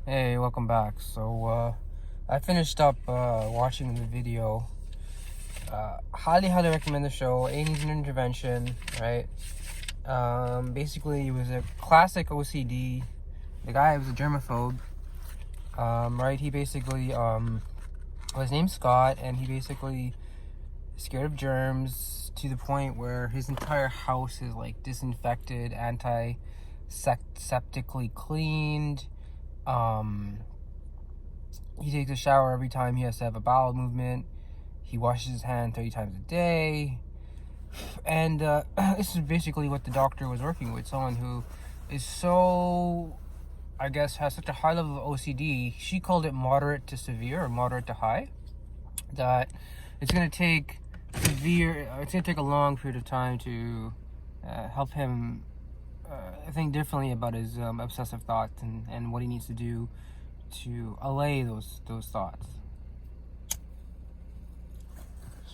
Hey, welcome back. I finished up watching the video. Highly recommend the show. A Needs an Intervention, right? Basically, it was a classic OCD. The guy was a germaphobe, right? He basically, his name's Scott, and he basically scared of germs to the point where his entire house is like disinfected, antiseptically cleaned. He takes a shower every time he has to have a bowel movement. He washes his hand 30 times a day. And this is basically what the doctor was working with. Someone who is so, I guess, has such a high level of OCD. She called it moderate to severe or moderate to high. That it's going to take a long period of time to help him think differently about his obsessive thoughts and what he needs to do to allay those thoughts.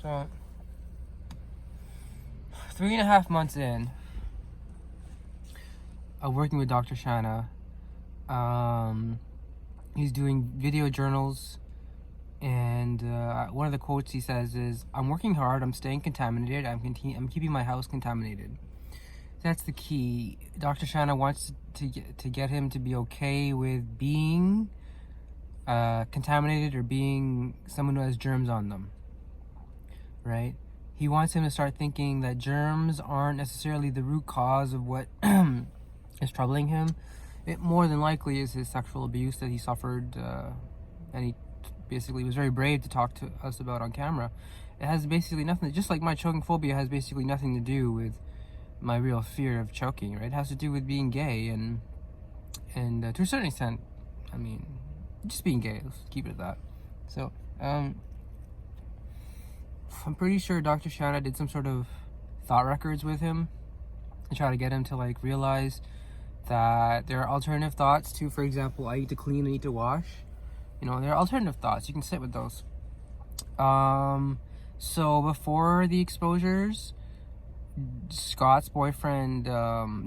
So 3.5 months in of working with Dr. Shanna, he's doing video journals, and one of the quotes he says is, "I'm working hard, I'm staying contaminated, I'm keeping my house contaminated." That's the key. Dr. Shanna wants to get him to be okay with being contaminated or being someone who has germs on them, right? He wants him to start thinking that germs aren't necessarily the root cause of what is troubling him. It more than likely is his sexual abuse that he suffered, and he basically was very brave to talk to us about on camera. It has basically nothing, just like my choking phobia has basically nothing to do with my real fear of choking, right? It has to do with being gay and to a certain extent, I mean, just being gay. Let's keep it at that. So, I'm pretty sure Dr. Shanna did some sort of thought records with him to try to get him to like realize that there are alternative thoughts to, for example, I need to clean, I need to wash. You know, there are alternative thoughts. You can sit with those. So before the exposures, Scott's boyfriend,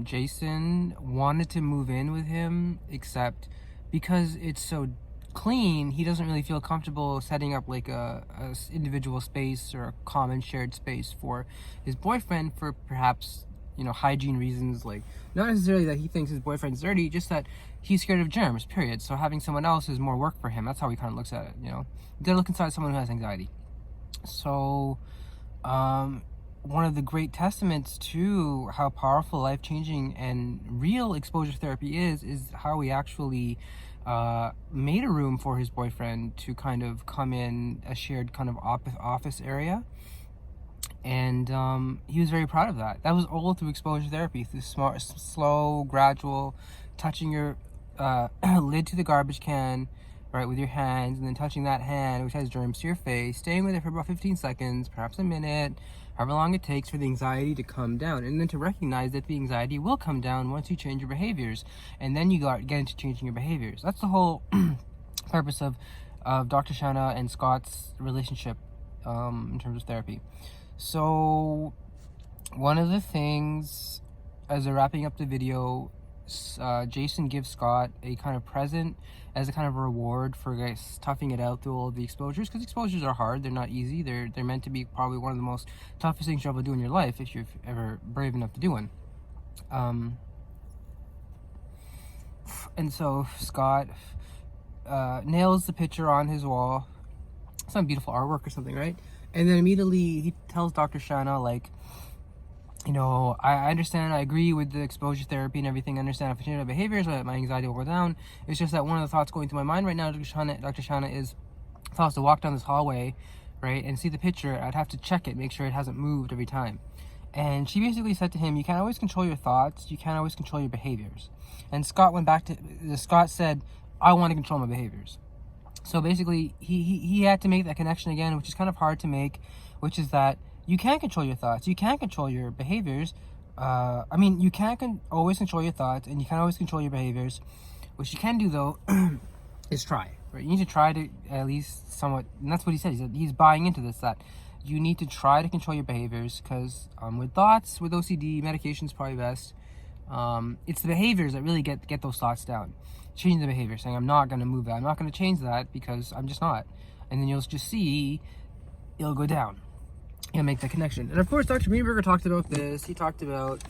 Jason, wanted to move in with him, except because it's so clean, he doesn't really feel comfortable setting up like a individual space or a common shared space for his boyfriend for perhaps, hygiene reasons. Like, not necessarily that he thinks his boyfriend's dirty, just that he's scared of germs, period. So having someone else is more work for him. That's how he kind of looks at it, They're looking inside someone who has anxiety. So, one of the great testaments to how powerful, life-changing, and real exposure therapy is how he actually made a room for his boyfriend to kind of come in, a shared kind of office area. And he was very proud of that. That was all through exposure therapy, through smart, slow, gradual, touching your lid to the garbage can, right, with your hands, and then touching that hand, which has germs, to your face, staying with it for about 15 seconds, perhaps a minute, however long it takes for the anxiety to come down, and then to recognize that the anxiety will come down once you change your behaviors, and then you get into changing your behaviors. That's the whole purpose of Dr. Shanna and Scott's relationship in terms of therapy. So one of the things, as they're wrapping up the video, Jason gives Scott a kind of present as a kind of reward for guys toughing it out through all of the exposures, because exposures are hard, they're not easy, they're meant to be probably one of the most toughest things you'll ever do in your life if you're ever brave enough to do one. And so Scott nails the picture on his wall, some beautiful artwork or something, right? And then immediately he tells Dr. Shanna, like, I understand, I agree with the exposure therapy and everything. I understand if I change my behaviors, my anxiety will go down. It's just that one of the thoughts going through my mind right now, Dr. Shanna, is if I was to walk down this hallway, right, and see the picture, I'd have to check it, make sure it hasn't moved every time. And she basically said to him, you can't always control your thoughts, you can't always control your behaviors. And Scott said, I want to control my behaviors. So basically, he had to make that connection again, which is kind of hard to make, which is that you can't control your thoughts. You can't control your behaviors. You can't always control your thoughts, and you can't always control your behaviors. What you can do, though, is try. Right? You need to try to at least somewhat, and that's what he said. He said he's buying into this, that you need to try to control your behaviors, because with thoughts, with OCD, medication's probably best. It's the behaviors that really get those thoughts down. Changing the behavior, saying I'm not going to move that, I'm not going to change that because I'm just not, and then you'll just see it'll go down. You'll make the connection. And of course, Dr. Greenberger talked about this. He talked about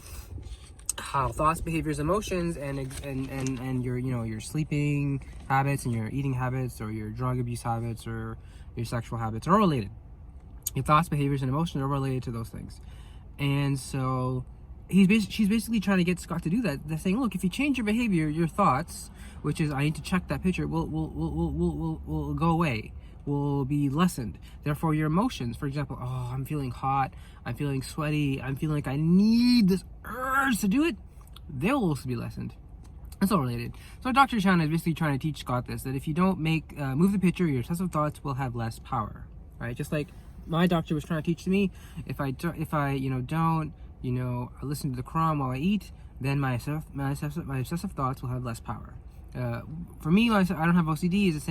how thoughts, behaviors, emotions, and your your sleeping habits and your eating habits or your drug abuse habits or your sexual habits are all related. Your thoughts, behaviors, and emotions are related to those things. And so she's basically trying to get Scott to do that. They're saying, look, if you change your behavior, your thoughts, which is I need to check that picture, will go away, will be lessened. Therefore, your emotions, for example, oh, I'm feeling hot, I'm feeling sweaty, I'm feeling like I need this urge to do it, they'll also be lessened. It's all related. So Dr. Chan is basically trying to teach Scott this, that if you don't move the picture, your obsessive thoughts will have less power, right? Just like my doctor was trying to teach me, if I don't listen to the Quran while I eat, then my obsessive thoughts will have less power. For me, I don't have OCD. It's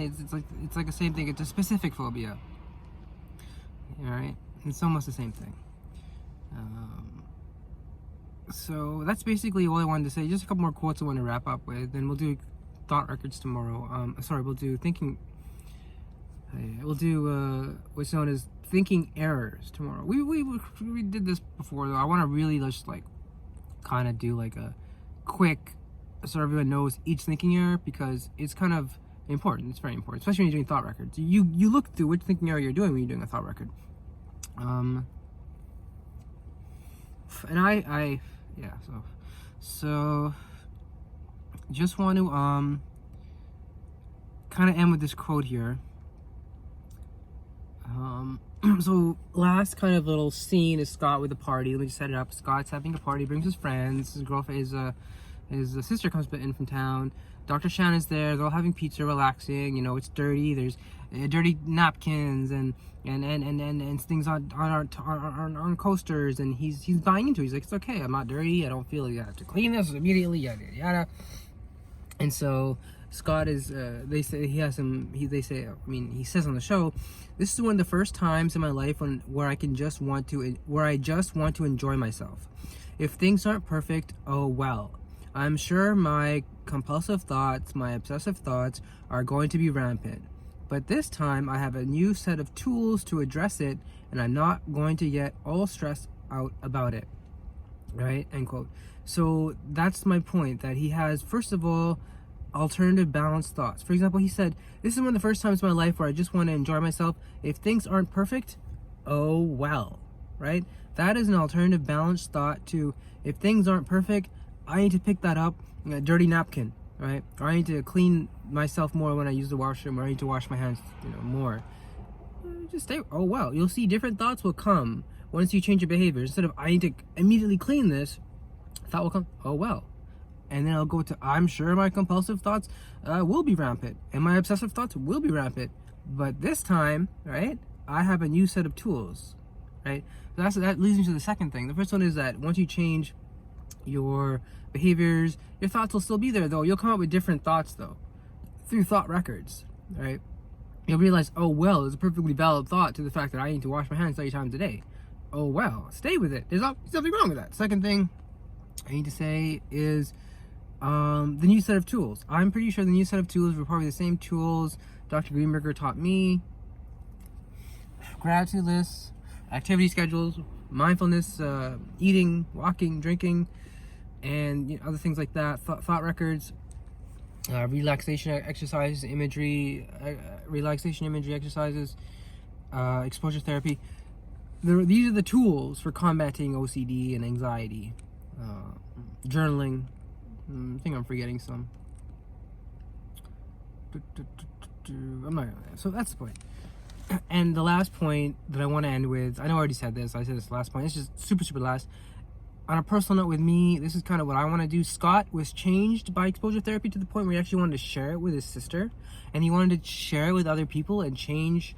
like the same thing. It's a specific phobia. All right, it's almost the same thing. So that's basically all I wanted to say. Just a couple more quotes I want to wrap up with, and we'll do thought records tomorrow. We'll do thinking. We'll do what's known as thinking errors tomorrow. We did this before though. I want to really just like kind of do like a quick so everyone knows each thinking error, because it's kind of important. It's very important, especially when you're doing thought records. You look through which thinking error you're doing when you're doing a thought record. And I so just want to kind of end with this quote here. So last kind of little scene is Scott with a party. Let me just set it up. Scott's having a party, brings his friends. His girlfriend, his sister comes in from town. Dr. Shannon's there. They're all having pizza, relaxing. It's dirty. There's dirty napkins and things on coasters, and he's buying into it. He's like, it's okay. I'm not dirty. I don't feel like I have to clean this immediately. Yada yada. And so Scott is. He says on the show, this is one of the first times in my life where I just want to enjoy myself. If things aren't perfect, oh well. I'm sure my compulsive thoughts, my obsessive thoughts are going to be rampant. But this time I have a new set of tools to address it, and I'm not going to get all stressed out about it. Right? End quote. So that's my point, that he has, first of all, alternative balanced thoughts. For example, he said, this is one of the first times in my life where I just want to enjoy myself. If things aren't perfect, oh well. Right? That is an alternative balanced thought to, if things aren't perfect, I need to pick that up, a dirty napkin, right? Or I need to clean myself more when I use the washroom, or I need to wash my hands, more. Just stay, oh well. You'll see different thoughts will come once you change your behavior. Instead of, I need to immediately clean this, thought will come, oh well. And then I'll go to, I'm sure my compulsive thoughts will be rampant, and my obsessive thoughts will be rampant. But this time, right, I have a new set of tools, right? So that leads me to the second thing. The first one is that once you change your behaviors, your thoughts will still be there, though. You'll come up with different thoughts, though, through thought records, right? You'll realize, oh well, there's a perfectly valid thought to the fact that I need to wash my hands 30 times a day. Oh well, stay with it. There's nothing wrong with that. Second thing I need to say is the new set of tools. I'm pretty sure the new set of tools were probably the same tools Dr. Greenberger taught me. Gratitude lists, activity schedules, mindfulness, eating, walking, drinking, and other things like that. Thought records, relaxation exercises, relaxation imagery exercises, exposure therapy. These are the tools for combating OCD and anxiety. Journaling. I think I'm forgetting some. So that's the point. And the last point that I want to end with, I know I already said this. I said this last point. It's just super last. On a personal note with me, this is kind of what I want to do. Scott was changed by exposure therapy to the point where he actually wanted to share it with his sister, and he wanted to share it with other people and change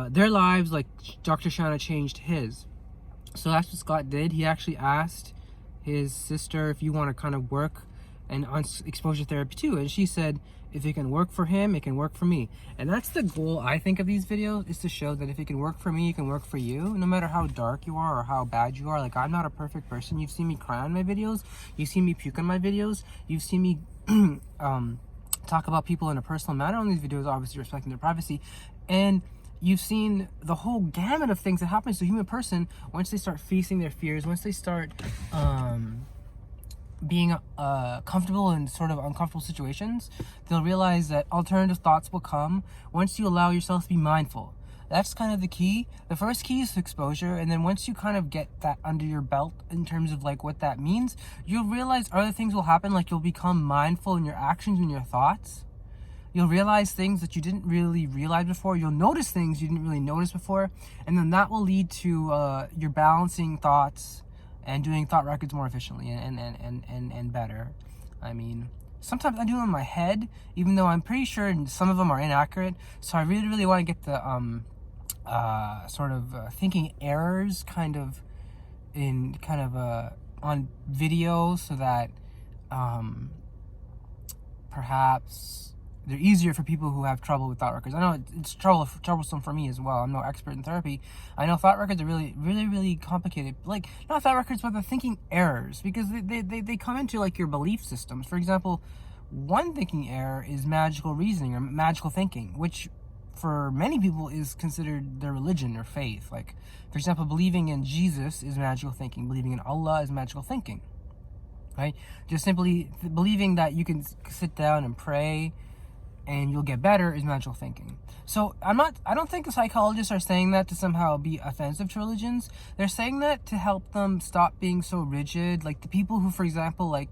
their lives like Dr. Shanna changed his. So that's what Scott did. He actually asked his sister, if you want to kind of work and on exposure therapy too. And she said, if it can work for him, it can work for me. And that's the goal, I think, of these videos, is to show that if it can work for me, it can work for you, no matter how dark you are or how bad you are. Like, I'm not a perfect person. You've seen me cry on my videos. You've seen me puke on my videos. You've seen me talk about people in a personal manner on these videos, obviously respecting their privacy. And you've seen the whole gamut of things that happens to a human person once they start facing their fears, once they start being comfortable in sort of uncomfortable situations. They'll realize that alternative thoughts will come once you allow yourself to be mindful. That's kind of the key. The first key is exposure, and then once you kind of get that under your belt in terms of like what that means, you'll realize other things will happen. Like, you'll become mindful in your actions and your thoughts. You'll realize things that you didn't really realize before. You'll notice things you didn't really notice before, and then that will lead to your balancing thoughts and doing thought records more efficiently and better. I mean, sometimes I do them in my head, even though I'm pretty sure some of them are inaccurate. So I really want to get the thinking errors on video, so that perhaps they're easier for people who have trouble with thought records. I know it's troublesome for me as well. I'm no expert in therapy. I know thought records are really complicated. Like, not thought records, but the thinking errors, because they come into like your belief systems. For example, one thinking error is magical reasoning or magical thinking, which for many people is considered their religion or faith. Like, for example, believing in Jesus is magical thinking. Believing in Allah is magical thinking, right? Just simply believing that you can sit down and pray and you'll get better is magical thinking. So I don't think the psychologists are saying that to somehow be offensive to religions. They're saying that to help them stop being so rigid. Like, the people who, for example, like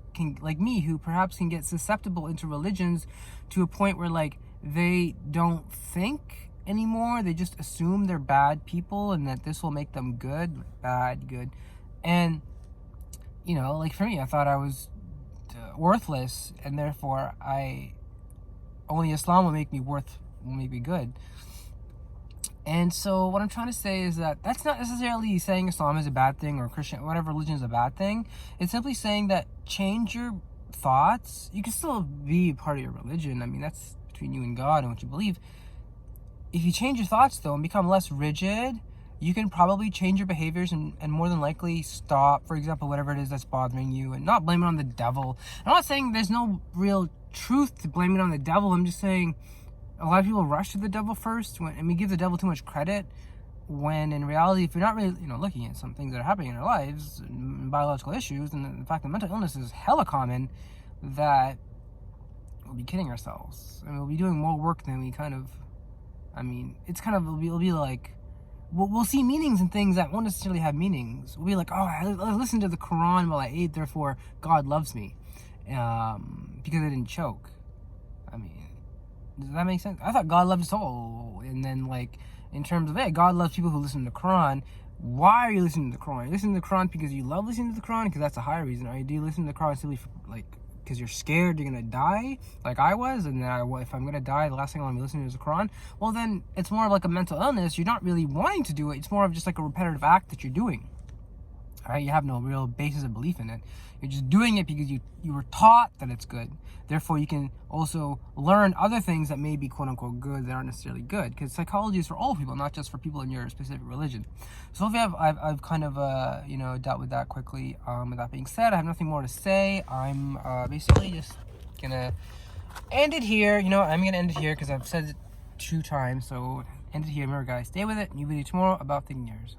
me, who perhaps can get susceptible into religions to a point where like they don't think anymore. They just assume they're bad people and that this will make them good, bad, good. And, you know, like for me, I thought I was worthless, and therefore only Islam will make me good. And so what I'm trying to say is that that's not necessarily saying Islam is a bad thing or Christian, whatever religion is a bad thing. It's simply saying that change your thoughts. You can still be part of your religion. I mean, that's between you and God and what you believe. If you change your thoughts, though, and become less rigid, you can probably change your behaviors and more than likely stop, for example, whatever it is that's bothering you, and not blame it on the devil. I'm not saying there's no real truth to blame it on the devil. I'm just saying a lot of people rush to the devil first, and we give the devil too much credit, when in reality, if you're not really, looking at some things that are happening in our lives, and biological issues, and the fact that mental illness is hella common, that we'll be kidding ourselves. I mean, we'll be doing more work than we it'll be like, we'll see meanings in things that won't necessarily have meanings. We'll be like, oh, I listened to the Quran while I ate, therefore God loves me, because I didn't choke. I mean, does that make sense? I thought God loved us all, and then like, in terms of, hey, God loves people who listen to the Quran. Why are you listening to the Quran? Are you listening to the Quran because you love listening to the Quran? Because that's a higher reason. Or do you listen to the Quran simply for, like, because you're scared you're gonna die, like I was, and then if I'm gonna die, the last thing I want to be listening to is the Quran? Well, then it's more of like a mental illness. You're not really wanting to do it. It's more of just like a repetitive act that you're doing. All right, you have no real basis of belief in it. You're just doing it because you were taught that it's good. Therefore, you can also learn other things that may be quote unquote good that aren't necessarily good. Because psychology is for all people, not just for people in your specific religion. So I've kind of dealt with that quickly. With that being said, I have nothing more to say. I'm basically just gonna end it here. I'm gonna end it here because I've said it 2 times. So end it here. Remember, guys, stay with it. New video tomorrow about thinking errors.